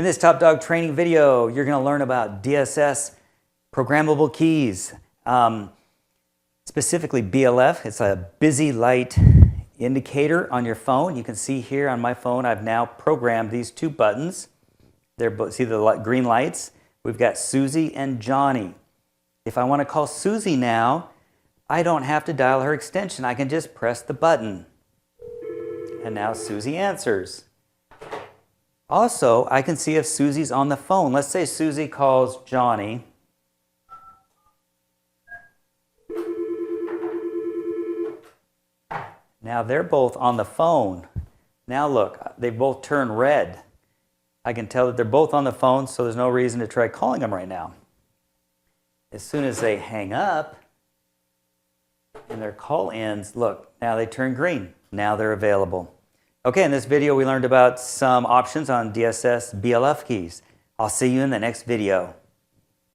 In this TopDog training video, you're going to learn about DSS programmable keys, specifically BLF. It's a busy light indicator on your phone. You can see here on my phone, I've now programmed these two buttons. They're both, see the green lights? We've got Susie and Johnny. If I want to call Susie now, I don't have to dial her extension. I can just press the button. And now Susie answers. Also, I can see if Susie's on the phone. Let's say Susie calls Johnny. Now they're both on the phone. Now look, they both turn red. I can tell that they're both on the phone, so there's no reason to try calling them right now. As soon as they hang up and their call ends, look, now they turn green. Now they're available. Okay, in this video we learned about some options on DSS BLF keys. I'll see you in the next video.